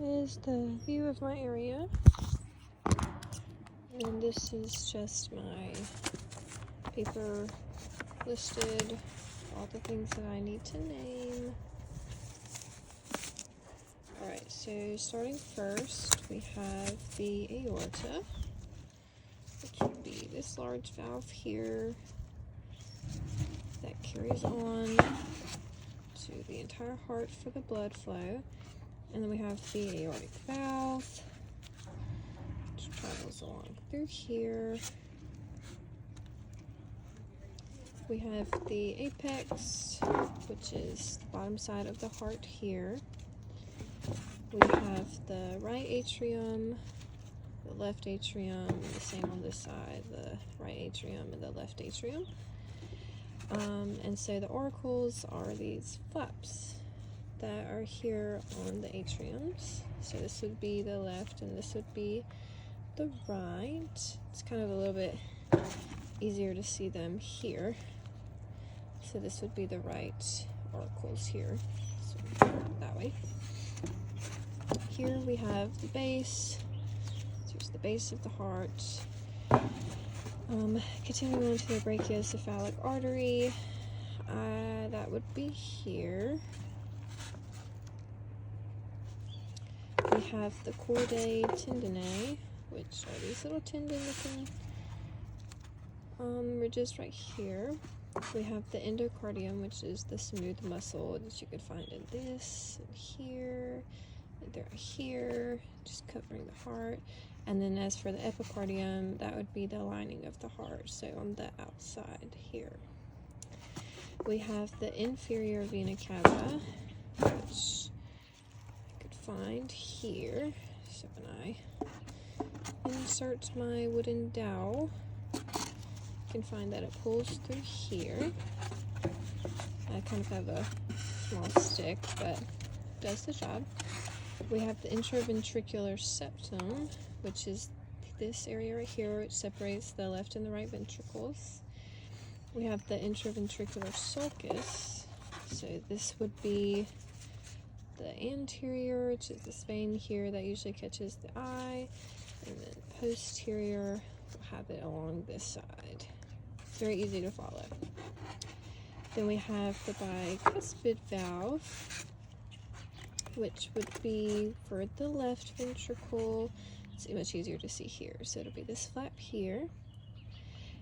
is the view of my area. And this is just my paper listed, all the things that I need to name. Alright, so starting first, we have the aorta, which would be this large valve here that carries on to the entire heart for the blood flow. And then we have the aortic valve, which travels along through here. We have the apex, which is the bottom side of the heart here. We have the right atrium, the left atrium, and the same on this side, the right atrium and the left atrium. And so the auricles are these flaps that are here on the atriums. So this would be the left and this would be the right. It's kind of a little bit easier to see them here. So this would be the right auricles here, so that way. Here we have the base. Here's the base of the heart. Continuing on to the brachiocephalic artery, that would be here. We have the chordae tendineae, which are these little tendon-looking ridges right here. We have the endocardium, which is the smooth muscle that you could find in this, and here, and there, here, just covering the heart. And then as for the epicardium, that would be the lining of the heart, so on the outside here. We have the inferior vena cava, which I could find here. So when I insert my wooden dowel, you can find that it pulls through here. I kind of have a small stick, but does the job. We have the intraventricular septum, which is this area right here, which separates the left and the right ventricles. We have the intraventricular sulcus, so this would be the anterior, which is this vein here that usually catches the eye, and then posterior, we'll have it along this side. It's very easy to follow. Then we have the bicuspid valve, which would be for the left ventricle. It's much easier to see here. So it'll be this flap here.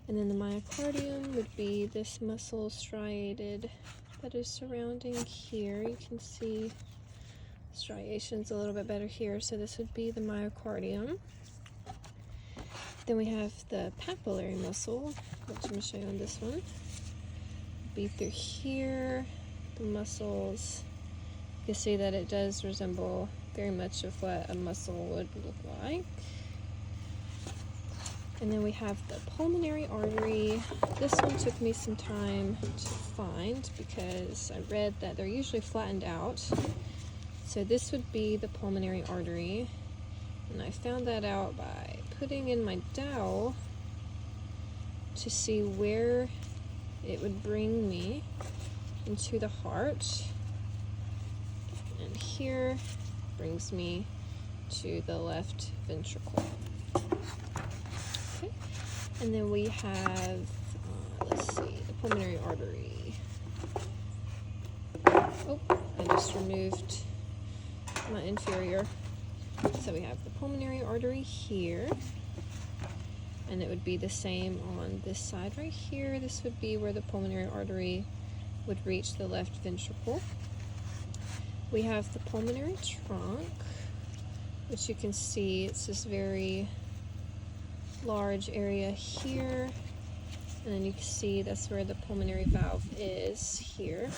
And then the myocardium would be this muscle striated that is surrounding here. You can see striations a little bit better here. So this would be the myocardium. Then we have the papillary muscle, which I'm going to show you on this one. Be through here, the muscles. You can see that it does resemble very much of what a muscle would look like. And then we have the pulmonary artery. This one took me some time to find because I read that they're usually flattened out. So this would be the pulmonary artery. And I found that out by putting in my dowel to see where it would bring me into the heart. And here brings me to the left ventricle. Okay, and then we have, let's see, the pulmonary artery. Oh, I just removed my inferior. So we have the pulmonary artery here, and it would be the same on this side right here. This would be where the pulmonary artery would reach the left ventricle. We have the pulmonary trunk, which you can see it's this very large area here, and then you can see that's where the pulmonary valve is here.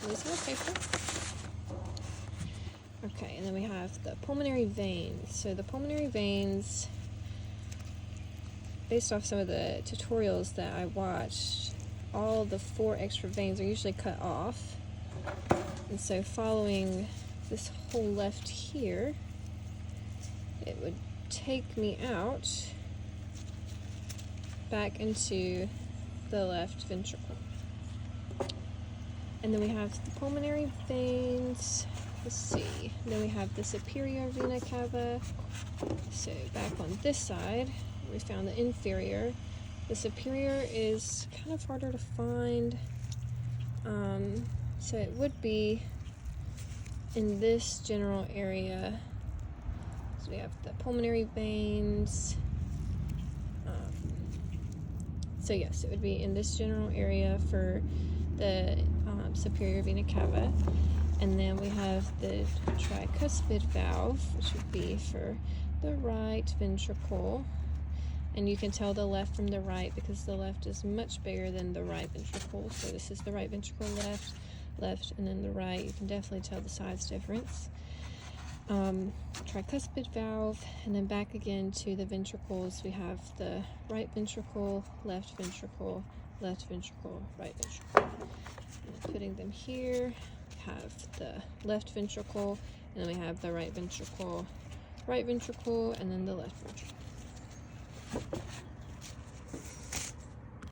Losing my paper. Okay, and then we have the pulmonary veins. So the pulmonary veins, based off some of the tutorials that I watched, all the 4 extra veins are usually cut off. And so following this whole left here, it would take me out back into the left ventricle. And then we have the pulmonary veins let's see. Then we have the superior vena cava. So back on this side, we found the inferior. The superior is kind of harder to find. So it would be in this general area. So we have the pulmonary veins. So yes, it would be in this general area for the superior vena cava. And then we have the tricuspid valve, which would be for the right ventricle. And you can tell the left from the right because the left is much bigger than the right ventricle. So this is the right ventricle, left, and then the right. You can definitely tell the size difference. Tricuspid valve, and then back again to the ventricles. We have the right ventricle, left ventricle, right ventricle. And putting them here, we have the left ventricle, and then we have the right ventricle, and then the left ventricle.